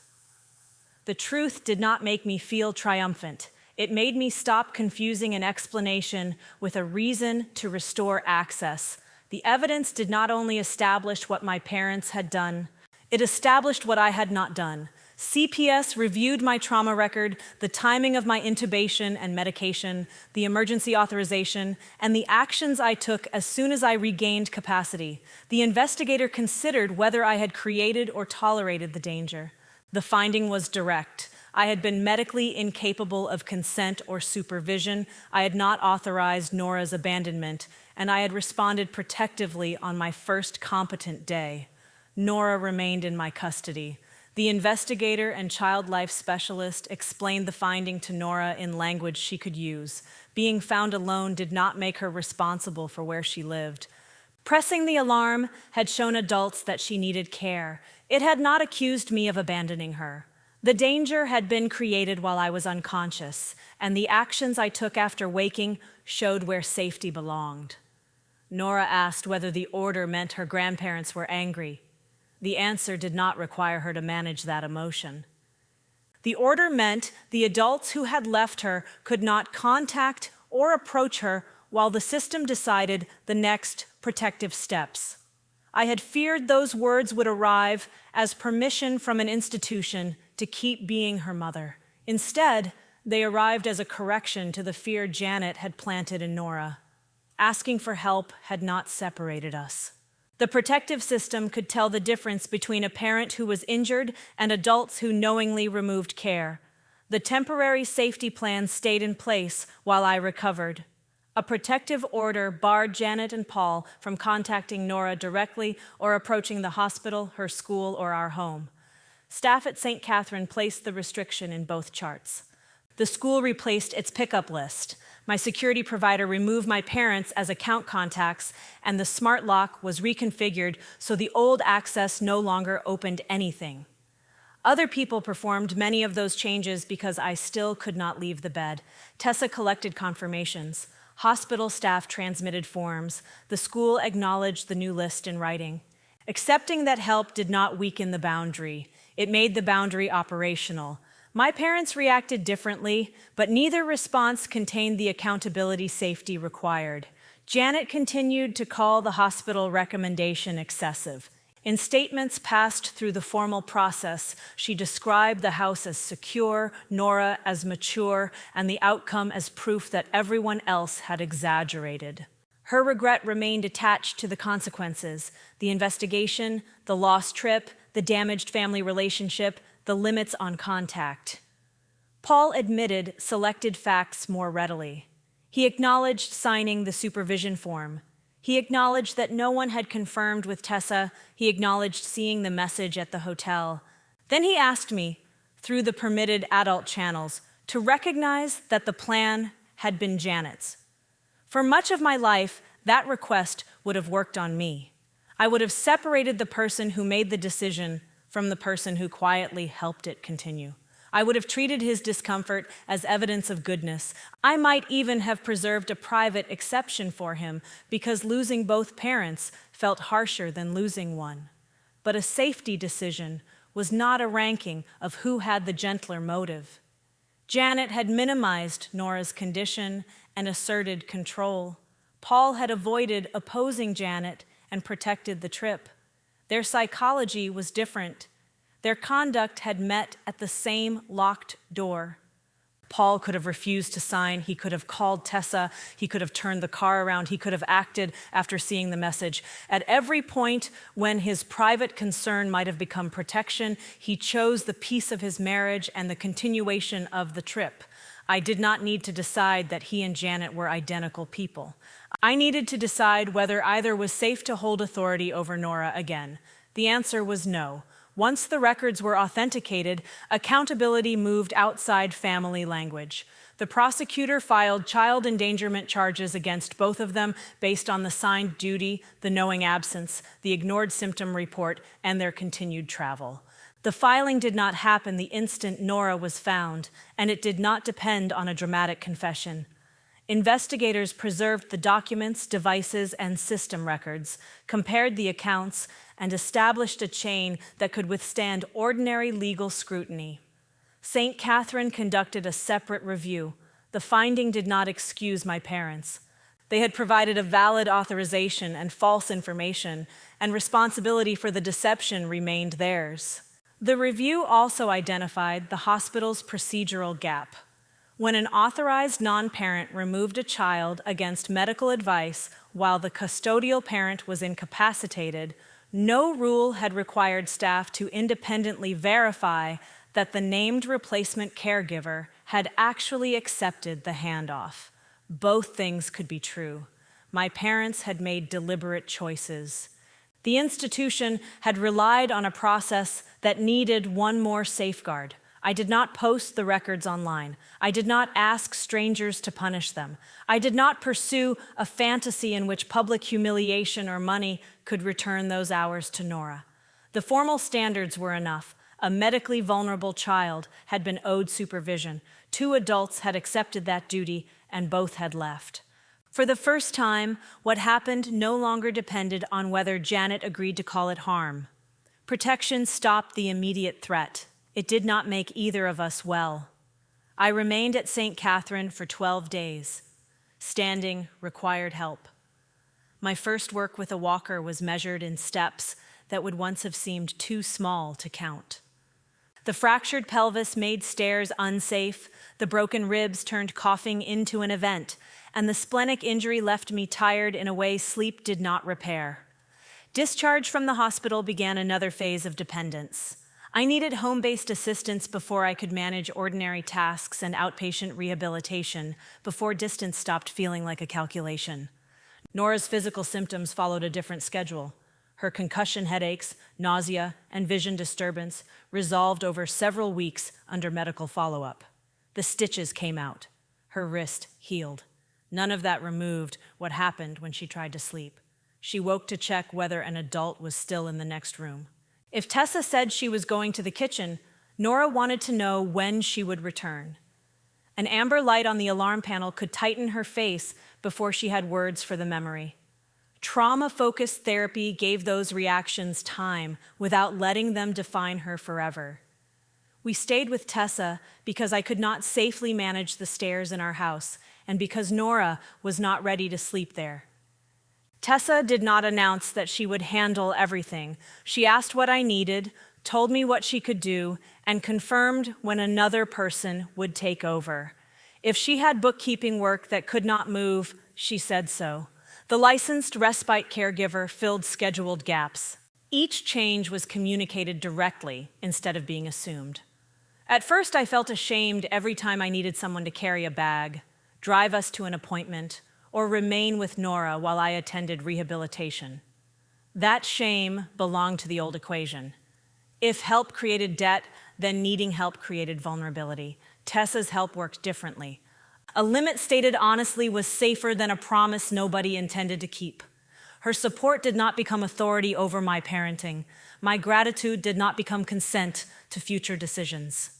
The truth did not make me feel triumphant. It made me stop confusing an explanation with a reason to restore access. The evidence did not only establish what my parents had done, it established what I had not done. CPS reviewed my trauma record, the timing of my intubation and medication, the emergency authorization, and the actions I took as soon as I regained capacity. The investigator considered whether I had created or tolerated the danger. The finding was direct. I had been medically incapable of consent or supervision. I had not authorized Nora's abandonment, and I had responded protectively on my first competent day. Nora remained in my custody. The investigator and child life specialist explained the finding to Nora in language she could use. Being found alone did not make her responsible for where she lived. Pressing the alarm had shown adults that she needed care. It had not accused me of abandoning her. The danger had been created while I was unconscious, and the actions I took after waking showed where safety belonged. Nora asked whether the order meant her grandparents were angry. The answer did not require her to manage that emotion. The order meant the adults who had left her could not contact or approach her while the system decided the next protective steps. I had feared those words would arrive as permission from an institution to keep being her mother. Instead, they arrived as a correction to the fear Janet had planted in Nora. Asking for help had not separated us. The protective system could tell the difference between a parent who was injured and adults who knowingly removed care. The temporary safety plan stayed in place while I recovered. A protective order barred Janet and Paul from contacting Nora directly or approaching the hospital, her school, or our home. Staff at St. Catherine placed the restriction in both charts. The school replaced its pickup list. My security provider removed my parents as account contacts, and the smart lock was reconfigured so the old access no longer opened anything. Other people performed many of those changes because I still could not leave the bed. Tessa collected confirmations. Hospital staff transmitted forms. The school acknowledged the new list in writing. Accepting that help did not weaken the boundary. It made the boundary operational. My parents reacted differently, but neither response contained the accountability safety required. Janet continued to call the hospital recommendation excessive. In statements passed through the formal process, she described the house as secure, Nora as mature, and the outcome as proof that everyone else had exaggerated. Her regret remained attached to the consequences: the investigation, the lost trip, the damaged family relationship, the limits on contact. Paul admitted selected facts more readily. He acknowledged signing the supervision form. He acknowledged that no one had confirmed with Tessa. He acknowledged seeing the message at the hotel. Then he asked me, through the permitted adult channels, to recognize that the plan had been Janet's. For much of my life, that request would have worked on me. I would have separated the person who made the decision from the person who quietly helped it continue. I would have treated his discomfort as evidence of goodness. I might even have preserved a private exception for him because losing both parents felt harsher than losing one. But a safety decision was not a ranking of who had the gentler motive. Janet had minimized Nora's condition and asserted control. Paul had avoided opposing Janet and protected the trip. Their psychology was different. Their conduct had met at the same locked door. Paul could have refused to sign. He could have called Tessa. He could have turned the car around. He could have acted after seeing the message. At every point when his private concern might have become protection, he chose the peace of his marriage and the continuation of the trip. I did not need to decide that he and Janet were identical people. I needed to decide whether either was safe to hold authority over Nora again. The answer was no. Once the records were authenticated, accountability moved outside family language. The prosecutor filed child endangerment charges against both of them based on the signed duty, the knowing absence, the ignored symptom report, and their continued travel. The filing did not happen the instant Nora was found, and it did not depend on a dramatic confession. Investigators preserved the documents, devices, and system records, compared the accounts, and established a chain that could withstand ordinary legal scrutiny. St. Catherine conducted a separate review. The finding did not excuse my parents. They had provided a valid authorization and false information, and responsibility for the deception remained theirs. The review also identified the hospital's procedural gap. When an authorized non-parent removed a child against medical advice while the custodial parent was incapacitated, no rule had required staff to independently verify that the named replacement caregiver had actually accepted the handoff. Both things could be true. My parents had made deliberate choices. The institution had relied on a process that needed one more safeguard. I did not post the records online. I did not ask strangers to punish them. I did not pursue a fantasy in which public humiliation or money could return those hours to Nora. The formal standards were enough: A medically vulnerable child had been owed supervision. 2 adults had accepted that duty, and both had left. For the first time, what happened no longer depended on whether Janet agreed to call it harm. Protection stopped the immediate threat. It did not make either of us well. I remained at St. Catherine for 12 days. Standing required help. My first work with a walker was measured in steps that would once have seemed too small to count. The fractured pelvis made stairs unsafe, the broken ribs turned coughing into an event, and the splenic injury left me tired in a way sleep did not repair. Discharge from the hospital began another phase of dependence. I needed home-based assistance before I could manage ordinary tasks and outpatient rehabilitation, before distance stopped feeling like a calculation. Nora's physical symptoms followed a different schedule. Her concussion headaches, nausea, and vision disturbance resolved over several weeks under medical follow-up. The stitches came out. Her wrist healed. None of that removed what happened when she tried to sleep. She woke to check whether an adult was still in the next room. If Tessa said she was going to the kitchen, Nora wanted to know when she would return. An amber light on the alarm panel could tighten her face before she had words for the memory. Trauma-focused therapy gave those reactions time without letting them define her forever. We stayed with Tessa because I could not safely manage the stairs in our house and because Nora was not ready to sleep there. Tessa did not announce that she would handle everything. She asked what I needed, told me what she could do, and confirmed when another person would take over. If she had bookkeeping work that could not move, she said so. The licensed respite caregiver filled scheduled gaps. Each change was communicated directly instead of being assumed. At first, I felt ashamed every time I needed someone to carry a bag, drive us to an appointment, or remain with Nora while I attended rehabilitation. That shame belonged to the old equation. If help created debt, then needing help created vulnerability. Tessa's help worked differently. A limit stated honestly was safer than a promise nobody intended to keep. Her support did not become authority over my parenting. My gratitude did not become consent to future decisions.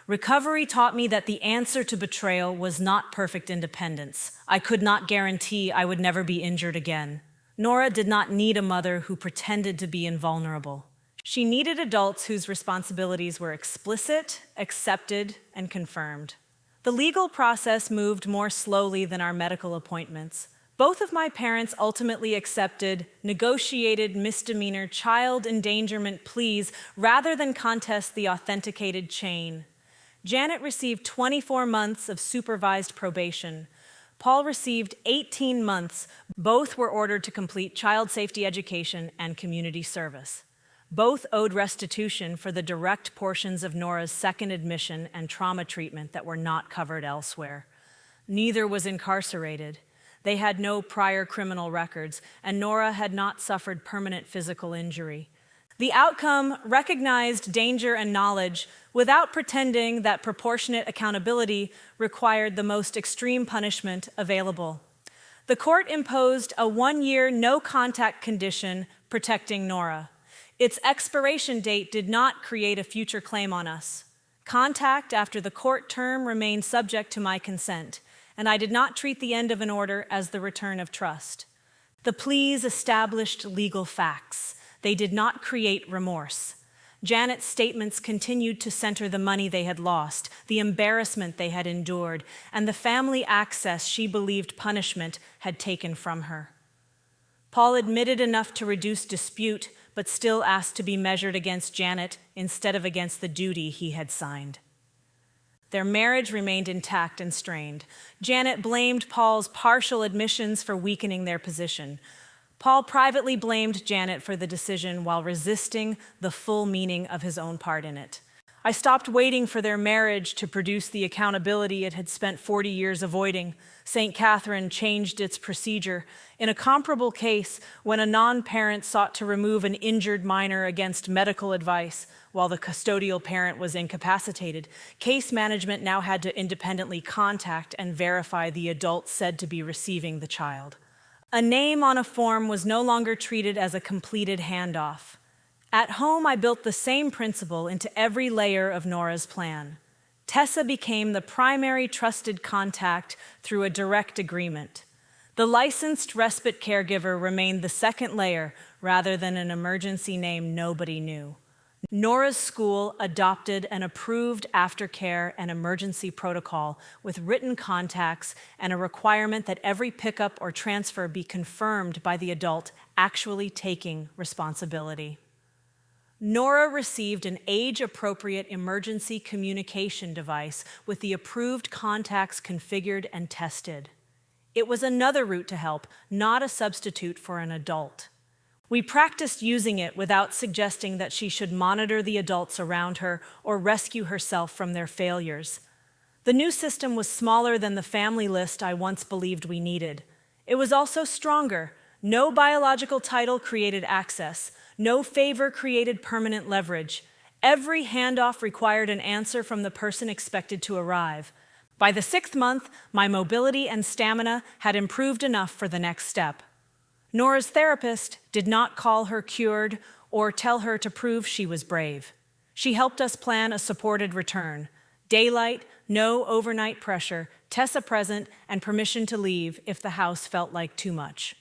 Recovery taught me that the answer to betrayal was not perfect independence. I could not guarantee I would never be injured again. Nora did not need a mother who pretended to be invulnerable. She needed adults whose responsibilities were explicit, accepted, and confirmed. The legal process moved more slowly than our medical appointments. Both of my parents ultimately accepted negotiated misdemeanor child endangerment pleas rather than contest the authenticated chain. Janet received 24 months of supervised probation. Paul received 18 months. Both were ordered to complete child safety education and community service. Both owed restitution for the direct portions of Nora's second admission and trauma treatment that were not covered elsewhere. Neither was incarcerated. They had no prior criminal records, and Nora had not suffered permanent physical injury. The outcome recognized danger and knowledge without pretending that proportionate accountability required the most extreme punishment available. The court imposed a 1-year no-contact condition protecting Nora. Its expiration date did not create a future claim on us. Contact after the court term remained subject to my consent, and I did not treat the end of an order as the return of trust. The pleas established legal facts. They did not create remorse. Janet's statements continued to center the money they had lost, the embarrassment they had endured, and the family access she believed punishment had taken from her. Paul admitted enough to reduce dispute, but still asked to be measured against Janet instead of against the duty he had signed. Their marriage remained intact and strained. Janet blamed Paul's partial admissions for weakening their position. Paul privately blamed Janet for the decision while resisting the full meaning of his own part in it. I stopped waiting for their marriage to produce the accountability it had spent 40 years avoiding. St. Catherine changed its procedure. In a comparable case, when a non-parent sought to remove an injured minor against medical advice while the custodial parent was incapacitated, case management now had to independently contact and verify the adult said to be receiving the child. A name on a form was no longer treated as a completed handoff. At home, I built the same principle into every layer of Nora's plan. Tessa became the primary trusted contact through a direct agreement. The licensed respite caregiver remained the second layer rather than an emergency name nobody knew. Nora's school adopted an approved aftercare and emergency protocol with written contacts and a requirement that every pickup or transfer be confirmed by the adult actually taking responsibility. Nora received an age-appropriate emergency communication device with the approved contacts configured and tested. It was another route to help, not a substitute for an adult. We practiced using it without suggesting that she should monitor the adults around her or rescue herself from their failures. The new system was smaller than the family list I once believed we needed. It was also stronger. No biological title created access. No favor created permanent leverage. Every handoff required an answer from the person expected to arrive. By the 6th month, my mobility and stamina had improved enough for the next step. Nora's therapist did not call her cured or tell her to prove she was brave. She helped us plan a supported return. Daylight, no overnight pressure, Tessa present, and permission to leave if the house felt like too much.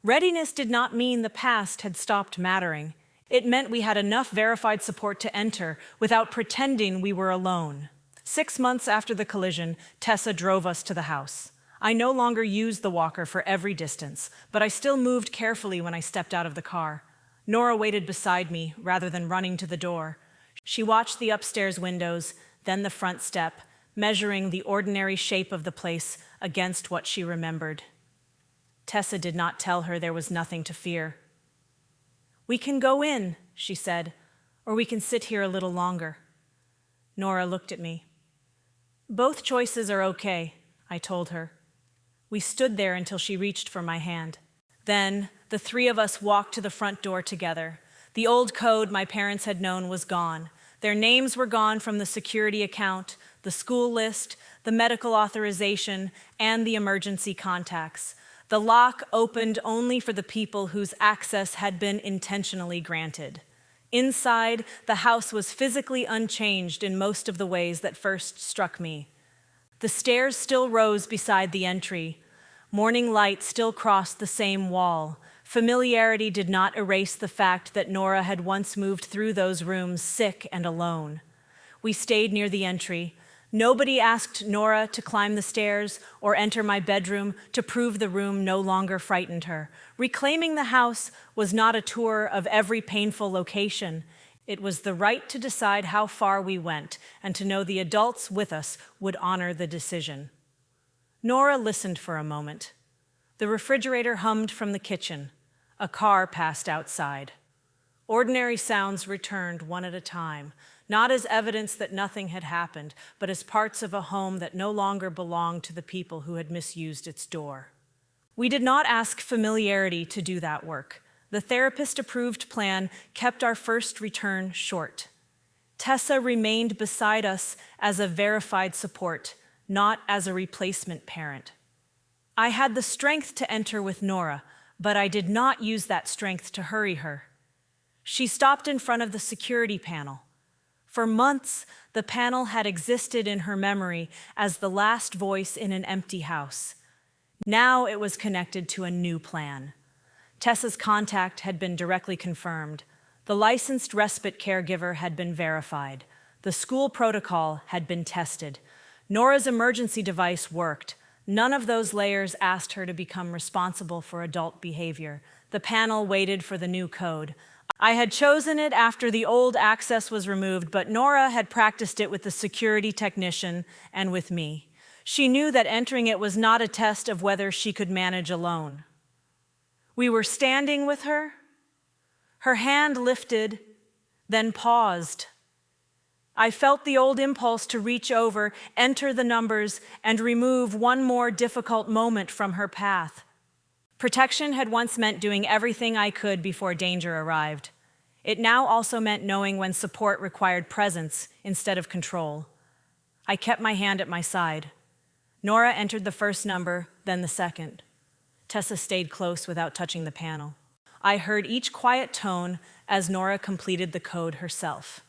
Readiness did not mean the past had stopped mattering. It meant we had enough verified support to enter without pretending we were alone. 6 months after the collision, Tessa drove us to the house. I no longer used the walker for every distance, but I still moved carefully when I stepped out of the car. Nora waited beside me rather than running to the door. She watched the upstairs windows, then the front step, measuring the ordinary shape of the place against what she remembered. Tessa did not tell her there was nothing to fear. "We can go in," she said, "or we can sit here a little longer." Nora looked at me. "Both choices are okay," I told her. We stood there until she reached for my hand. Then, the three of us walked to the front door together. The old code my parents had known was gone. Their names were gone from the security account, the school list, the medical authorization, and the emergency contacts. The lock opened only for the people whose access had been intentionally granted. Inside, the house was physically unchanged in most of the ways that first struck me. The stairs still rose beside the entry. Morning light still crossed the same wall. Familiarity did not erase the fact that Nora had once moved through those rooms sick and alone. We stayed near the entry. Nobody asked Nora to climb the stairs or enter my bedroom to prove the room no longer frightened her. Reclaiming the house was not a tour of every painful location. It was the right to decide how far we went and to know the adults with us would honor the decision. Nora listened for a moment. The refrigerator hummed from the kitchen. A car passed outside. Ordinary sounds returned one at a time, not as evidence that nothing had happened, but as parts of a home that no longer belonged to the people who had misused its door. We did not ask familiarity to do that work. The therapist-approved plan kept our first return short. Tessa remained beside us as a verified support, not as a replacement parent. I had the strength to enter with Nora, but I did not use that strength to hurry her. She stopped in front of the security panel. For months, the panel had existed in her memory as the last voice in an empty house. Now it was connected to a new plan. Tessa's contact had been directly confirmed. The licensed respite caregiver had been verified. The school protocol had been tested. Nora's emergency device worked. None of those layers asked her to become responsible for adult behavior. The panel waited for the new code. I had chosen it after the old access was removed, but Nora had practiced it with the security technician and with me. She knew that entering it was not a test of whether she could manage alone. We were standing with her. Her hand lifted, then paused. I felt the old impulse to reach over, enter the numbers, and remove one more difficult moment from her path. Protection had once meant doing everything I could before danger arrived. It now also meant knowing when support required presence instead of control. I kept my hand at my side. Nora entered the first number, then the second. Tessa stayed close without touching the panel. I heard each quiet tone as Nora completed the code herself.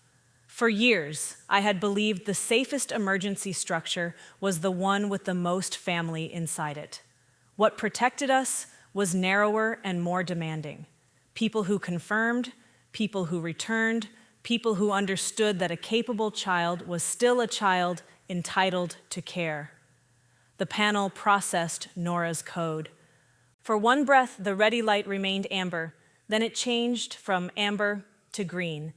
For years, I had believed the safest emergency structure was the one with the most family inside it. What protected us was narrower and more demanding. People who confirmed, people who returned, people who understood that a capable child was still a child entitled to care. The panel processed Nora's code. For one breath, the ready light remained amber. Then it changed from amber to green.